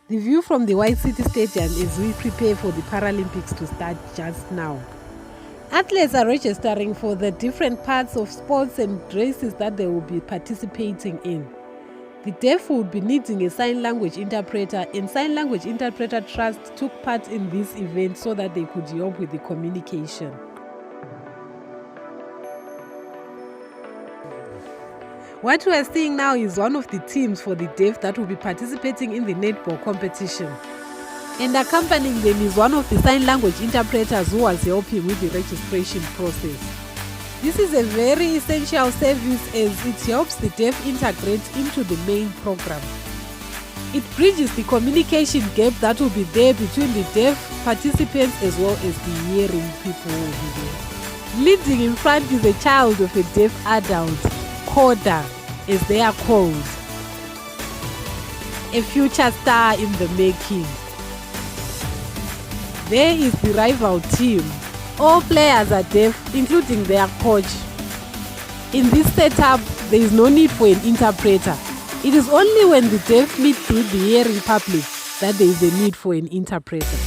The view from the White City Stadium as we prepare for the Paralympics to start just now. Athletes are registering for the different parts of sports and races that they will be participating in. The deaf would be needing a sign language interpreter, and Sign Language Interpreter Trust took part in this event so that they could help with the communication. What we are seeing now is one of the teams for the deaf that will be participating in the netball competition. And accompanying them is one of the sign language interpreters who was helping with the registration process. This is a very essential service as it helps the deaf integrate into the main program. It bridges the communication gap that will be there between the deaf participants as well as the hearing people who will be there. Leading in front is a child of a deaf adult, Coda, as they are called, a future star in the making. There is the rival team. All players are deaf, including their coach. In this setup, there is no need for an interpreter. It is only when the deaf meet with the hearing public that there is a need for an interpreter.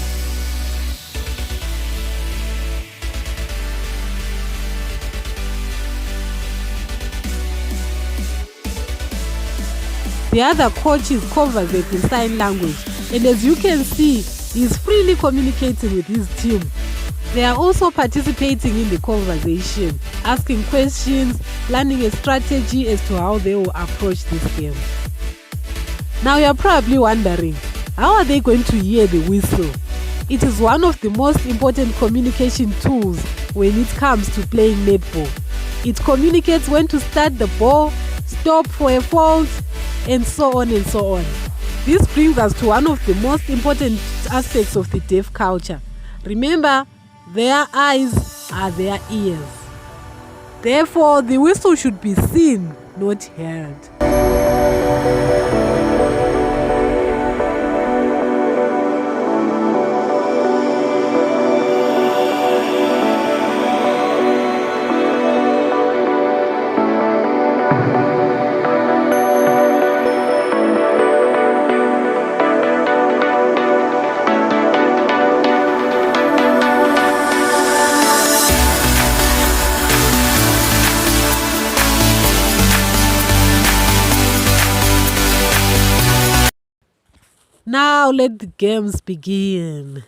The other coach is conversant in sign language, and as you can see, he is freely communicating with his team. They are also participating in the conversation, asking questions, planning a strategy as to how they will approach this game. Now you are probably wondering, how are they going to hear the whistle? It is one of the most important communication tools when it comes to playing netball. It communicates when to start the ball, stop for a fault, and so on and so on. This brings us to one of the most important aspects of the deaf culture. Remember, their eyes are their ears. Therefore, the whistle should be seen, not heard. Now let the games begin.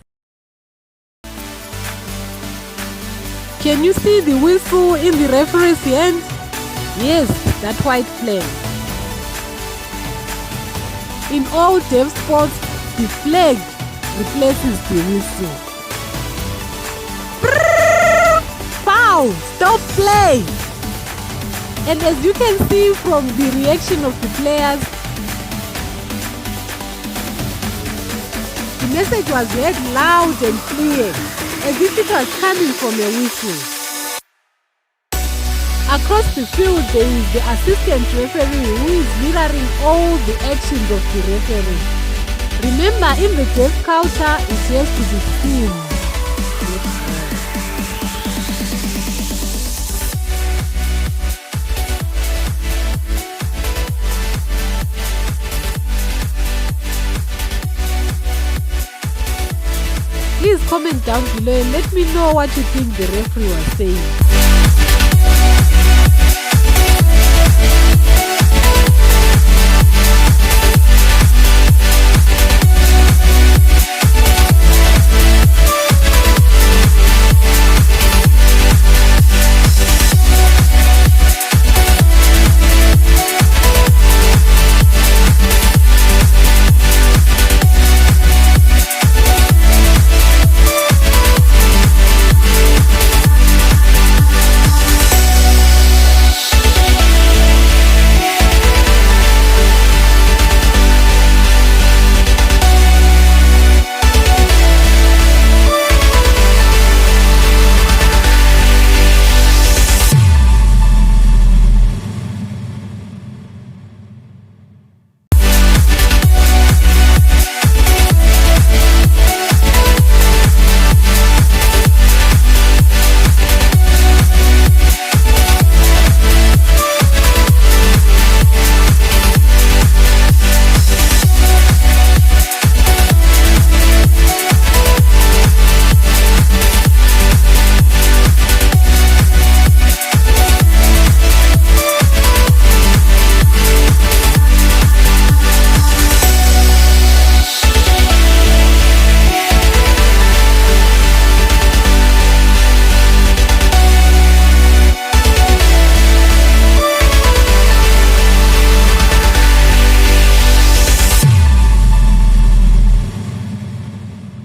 Can you see the whistle in the referee's hand? Yes, that white flag. In all deaf sports, the flag replaces the whistle. Foul! Stop play! And as you can see from the reaction of the players, the message was heard loud and clear, as if it was coming from a whistle. Across the field, there is the assistant referee who is mirroring all the actions of the referee. Remember, in the deaf culture, it has to be seen. Please comment down below and let me know what you think the referee was saying.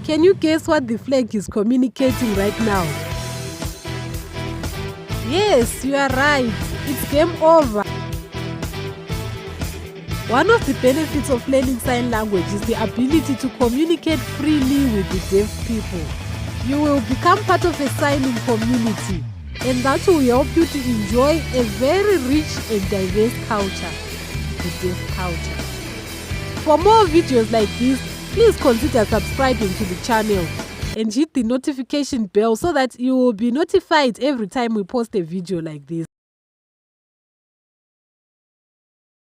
Can you guess what the flag is communicating right now? Yes, you are right. It's game over. One of the benefits of learning sign language is the ability to communicate freely with the deaf people. You will become part of a signing community, and that will help you to enjoy a very rich and diverse culture, the deaf culture. For more videos like this, please consider subscribing to the channel and hit the notification bell so that you will be notified every time we post a video like this.